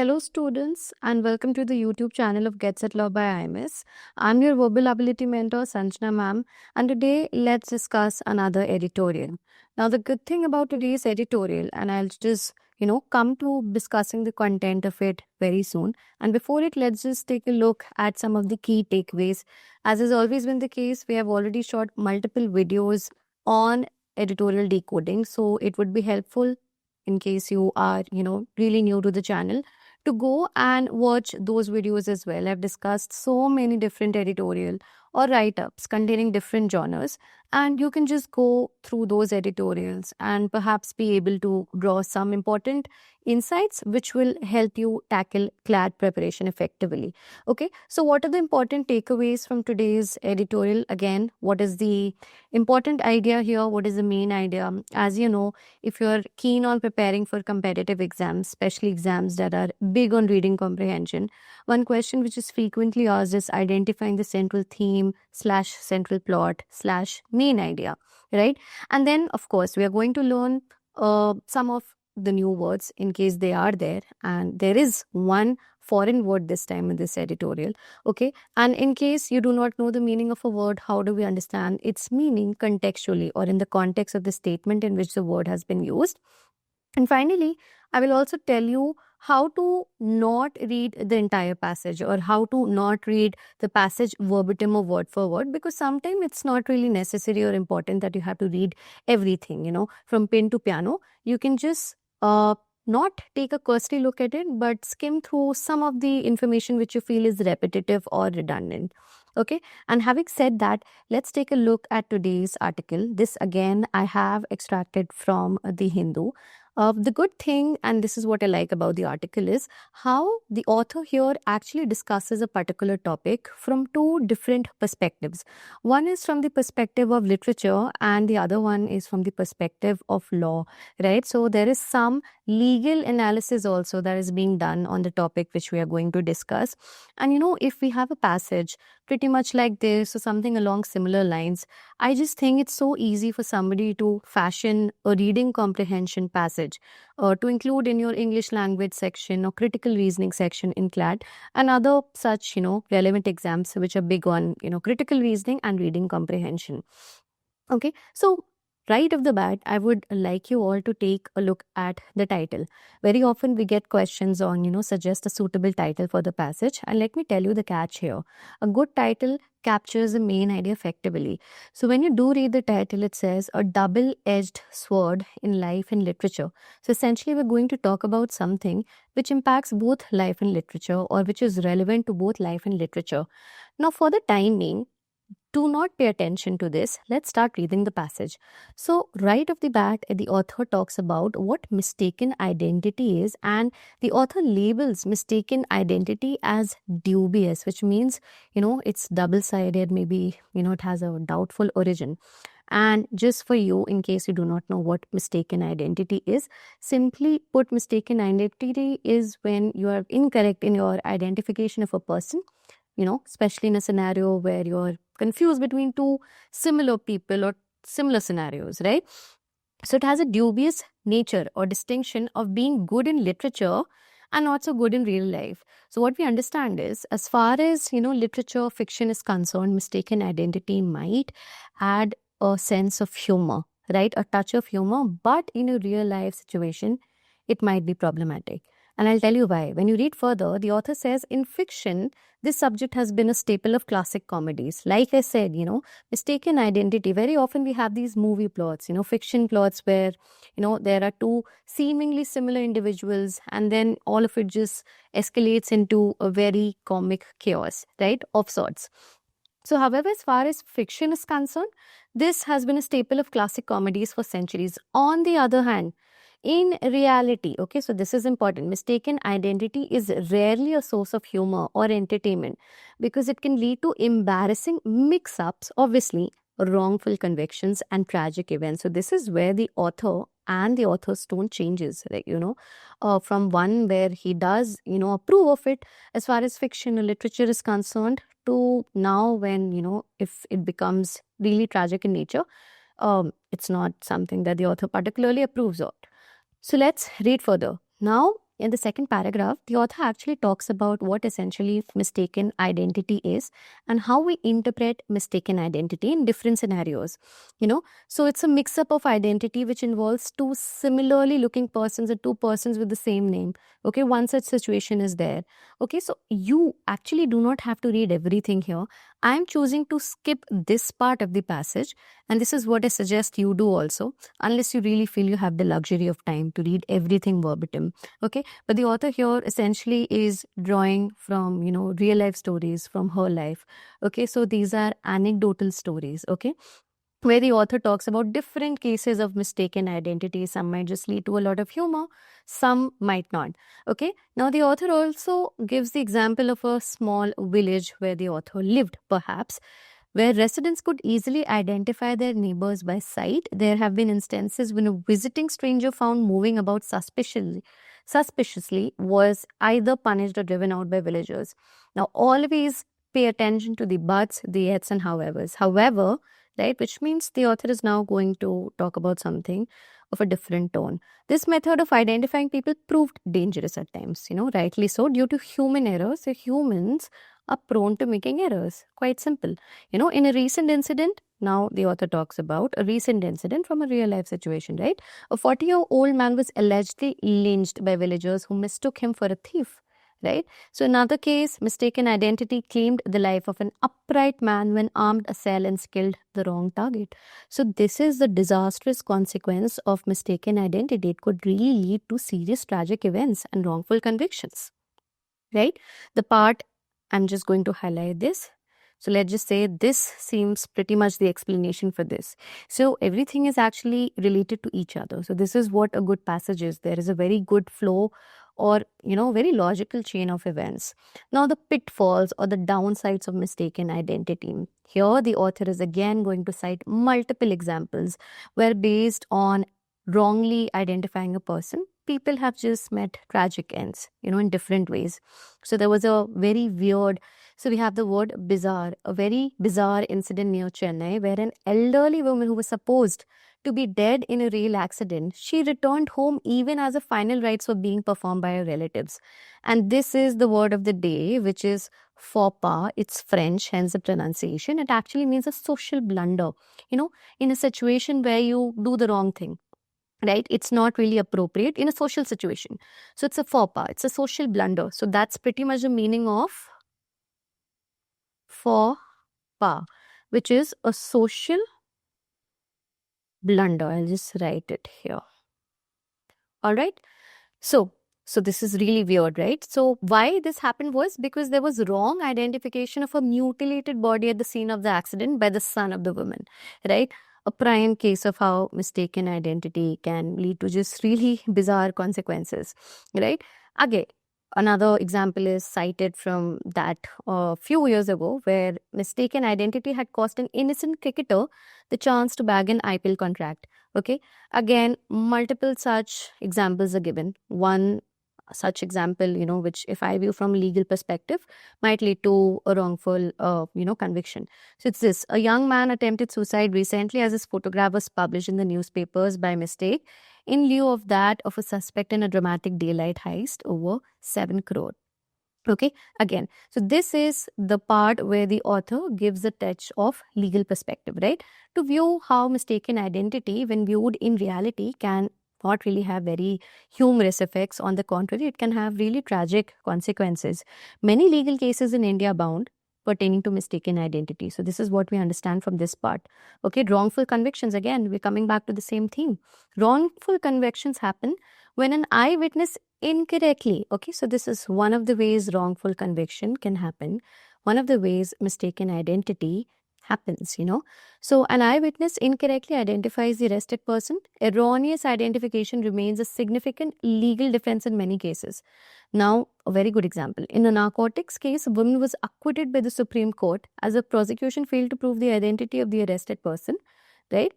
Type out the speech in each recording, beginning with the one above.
Hello students and welcome to the YouTube channel of Get Set Law by IMS. I'm your verbal ability mentor Sanjana ma'am, and today let's discuss another editorial. Now the good thing about today's editorial, and I'll just come to discussing the content of it very soon. And before it, let's just take a look at some of the key takeaways. As has always been the case, we have already shot multiple videos on editorial decoding, so it would be helpful in case you are really new to the channel to go and watch those videos as well. I've discussed so many different editorial or write-ups containing different genres, and you can just go through those editorials and perhaps be able to draw some important insights which will help you tackle CLAT preparation effectively. Okay, so what are the important takeaways from today's editorial? Again, what is the important idea here? What is the main idea? As you know, if you're keen on preparing for competitive exams, especially exams that are big on reading comprehension, one question which is frequently asked is identifying the central theme / central plot / main idea, right? And then, of course, we are going to learn some of the new words in case they are there. And there is one foreign word this time in this editorial, okay? And in case you do not know the meaning of a word, how do we understand its meaning contextually or in the context of the statement in which the word has been used? And finally, I will also tell you how to not read the entire passage or how to not read the passage verbatim or word for word, because sometimes it's not really necessary or important that you have to read everything, from pin to piano. You can just not take a cursory look at it, but skim through some of the information which you feel is repetitive or redundant. Okay, and having said that, let's take a look at today's article. This again I have extracted from the Hindu. The good thing, and this is what I like about the article, is how the author here actually discusses a particular topic from two different perspectives. One is from the perspective of literature and the other one is from the perspective of law, right? So there is some legal analysis also that is being done on the topic which we are going to discuss. And if we have a passage pretty much like this or something along similar lines, I just think it's so easy for somebody to fashion a reading comprehension passage to include in your English language section or critical reasoning section in CLAT and other such, relevant exams which are big on, critical reasoning and reading comprehension. Okay, so right off the bat, I would like you all to take a look at the title. Very often we get questions on, suggest a suitable title for the passage. And let me tell you the catch here. A good title captures the main idea effectively. So when you do read the title, it says a double-edged sword in life and literature. So essentially, we're going to talk about something which impacts both life and literature or which is relevant to both life and literature. Now, for the time being, do not pay attention to this. Let's start reading the passage. So right off the bat, the author talks about what mistaken identity is, and the author labels mistaken identity as dubious, which means, it's double-sided, maybe, it has a doubtful origin. And just for you, in case you do not know what mistaken identity is, simply put, mistaken identity is when you are incorrect in your identification of a person, especially in a scenario where you're confused between two similar people or similar scenarios, right? So it has a dubious nature or distinction of being good in literature and not so good in real life. So what we understand is, as far as, literature, fiction is concerned, mistaken identity might add a sense of humor, right? A touch of humor, but in a real life situation, it might be problematic. And I'll tell you why. When you read further, the author says in fiction, this subject has been a staple of classic comedies. Like I said, mistaken identity. Very often we have these movie plots, fiction plots where, there are two seemingly similar individuals and then all of it just escalates into a very comic chaos, right, of sorts. So, however, as far as fiction is concerned, this has been a staple of classic comedies for centuries. On the other hand, in reality, okay, so this is important, mistaken identity is rarely a source of humor or entertainment because it can lead to embarrassing mix-ups, obviously, wrongful convictions and tragic events. So this is where the author and the author's tone changes, like, from one where he does, approve of it as far as fiction or literature is concerned, to now when, if it becomes really tragic in nature, it's not something that the author particularly approves of. So let's read further. Now, in the second paragraph, the author actually talks about what essentially mistaken identity is and how we interpret mistaken identity in different scenarios. So it's a mix-up of identity which involves two similarly looking persons or two persons with the same name. Okay, one such situation is there. Okay, so you actually do not have to read everything here. I'm choosing to skip this part of the passage, and this is what I suggest you do also, unless you really feel you have the luxury of time to read everything verbatim. Okay, but the author here essentially is drawing from, real life stories from her life. Okay, so these are anecdotal stories. Okay, where the author talks about different cases of mistaken identity. Some might just lead to a lot of humor, some might not. Okay, now the author also gives the example of a small village where the author lived, perhaps, where residents could easily identify their neighbors by sight. There have been instances when a visiting stranger found moving about suspiciously was either punished or driven out by villagers. Now, always pay attention to the buts, the yets, and howevers. However, right, which means the author is now going to talk about something of a different tone. This method of identifying people proved dangerous at times, rightly so, due to human errors. So humans are prone to making errors. Quite simple. In a recent incident, now the author talks about a recent incident from a real life situation, right? A 40-year-old man was allegedly lynched by villagers who mistook him for a thief, right? So another case, mistaken identity claimed the life of an upright man when armed assailants killed the wrong target. So this is the disastrous consequence of mistaken identity. It could really lead to serious tragic events and wrongful convictions, right? The part I'm just going to highlight this. So let's just say this seems pretty much the explanation for this. So everything is actually related to each other. So this is what a good passage is. There is a very good flow or, very logical chain of events. Now the pitfalls or the downsides of mistaken identity. Here the author is again going to cite multiple examples where, based on wrongly identifying a person, people have just met tragic ends, in different ways. So there was a very weird, so we have the word bizarre, a very bizarre incident near Chennai where an elderly woman who was supposed to be dead in a rail accident, she returned home even as the final rites were being performed by her relatives. And this is the word of the day, which is faux pas. It's French, hence the pronunciation. It actually means a social blunder, in a situation where you do the wrong thing. Right? It's not really appropriate in a social situation. So it's a faux pas. It's a social blunder. So that's pretty much the meaning of faux pas, which is a social blunder. I'll just write it here. All right. So this is really weird, right? So why this happened was because there was wrong identification of a mutilated body at the scene of the accident by the son of the woman, right? A prime case of how mistaken identity can lead to just really bizarre consequences, right? Again, another example is cited from that a few years ago where mistaken identity had cost an innocent cricketer the chance to bag an IPL contract. Okay, again, multiple such examples are given. One such example, which if I view from a legal perspective, might lead to a wrongful, conviction. So it's this: a young man attempted suicide recently as his photograph was published in the newspapers by mistake, in lieu of that of a suspect in a dramatic daylight heist over 7 crore. Okay, again, so this is the part where the author gives a touch of legal perspective, right? To view how mistaken identity, when viewed in reality, can not really have very humorous effects. On the contrary, it can have really tragic consequences. Many legal cases in India abound pertaining to mistaken identity. So this is what we understand from this part. Okay, wrongful convictions. Again, we're coming back to the same theme. Wrongful convictions happen when an eyewitness incorrectly, okay, so this is one of the ways wrongful conviction can happen. One of the ways mistaken identity happens, So an eyewitness incorrectly identifies the arrested person. Erroneous identification remains a significant legal defense in many cases. Now, a very good example. In a narcotics case, a woman was acquitted by the Supreme Court as the prosecution failed to prove the identity of the arrested person, right?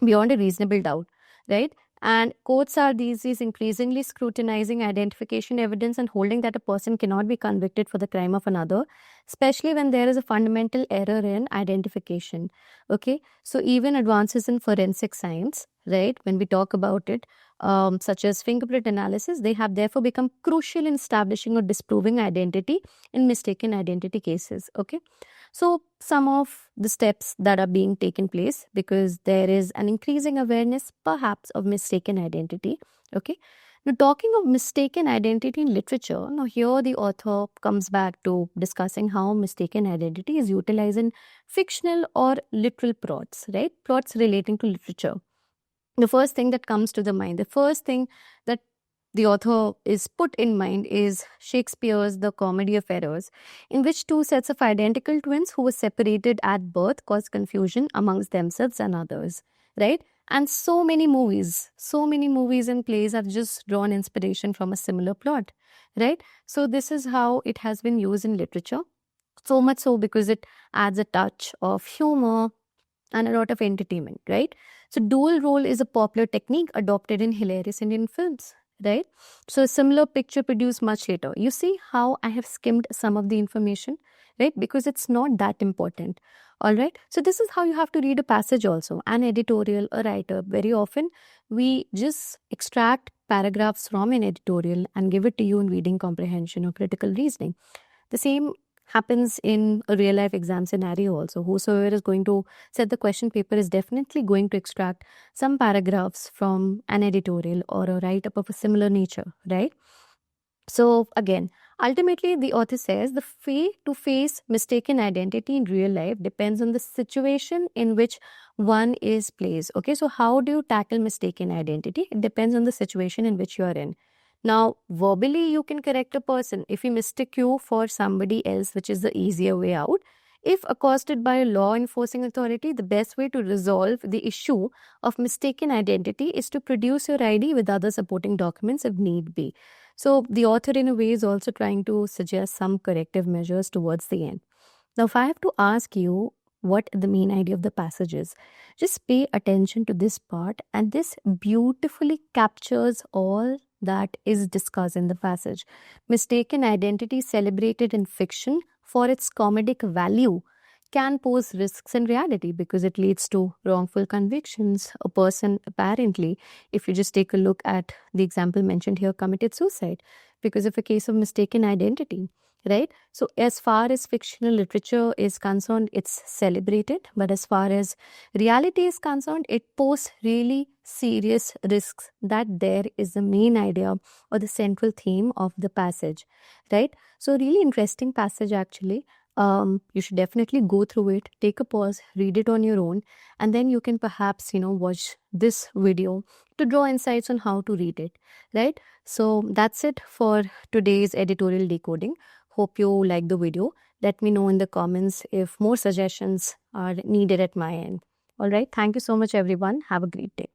Beyond a reasonable doubt, right? And courts are these days increasingly scrutinizing identification evidence and holding that a person cannot be convicted for the crime of another especially when there is a fundamental error in identification. Okay, so even advances in forensic science, right, when we talk about it, such as fingerprint analysis, they have therefore become crucial in establishing or disproving identity in mistaken identity cases. Okay, so some of the steps that are being taken place because there is an increasing awareness perhaps of mistaken identity. Okay, now talking of mistaken identity in literature, now here the author comes back to discussing how mistaken identity is utilized in fictional or literal plots, right, plots relating to literature. The first thing that comes to the mind, the first thing that the author is put in mind is Shakespeare's The Comedy of Errors, in which two sets of identical twins who were separated at birth caused confusion amongst themselves and others, right? And so many movies and plays have just drawn inspiration from a similar plot, right? So this is how it has been used in literature. So much so because it adds a touch of humor and a lot of entertainment, right? So dual role is a popular technique adopted in hilarious Indian films, right? So a similar picture produced much later. You see how I have skimmed some of the information, right? Because it's not that important. All right. So this is how you have to read a passage also. An editorial, a writer, very often we just extract paragraphs from an editorial and give it to you in reading comprehension or critical reasoning. The same happens in a real life exam scenario also. Whosoever is going to set the question paper is definitely going to extract some paragraphs from an editorial or a write-up of a similar nature, right? So again, ultimately the author says the way to face mistaken identity in real life depends on the situation in which one is placed. Okay, so how do you tackle mistaken identity? It depends on the situation in which you are in. Now, verbally, you can correct a person if he mistake you for somebody else, which is the easier way out. If accosted by a law enforcing authority, the best way to resolve the issue of mistaken identity is to produce your ID with other supporting documents if need be. So, the author, in a way, is also trying to suggest some corrective measures towards the end. Now, if I have to ask you what the main idea of the passage is, just pay attention to this part, and this beautifully captures all that is discussed in the passage. Mistaken identity celebrated in fiction for its comedic value can pose risks in reality because it leads to wrongful convictions. A person apparently, if you just take a look at the example mentioned here, committed suicide because of a case of mistaken identity, right? So as far as fictional literature is concerned, it's celebrated, but as far as reality is concerned, it poses really serious risks. That there is the main idea or the central theme of the passage, right? So really interesting passage actually. You should definitely go through it, take a pause, read it on your own, and then you can perhaps, watch this video to draw insights on how to read it, right? So that's it for today's editorial decoding. Hope you like the video. Let me know in the comments if more suggestions are needed at my end. All right. Thank you so much, everyone. Have a great day.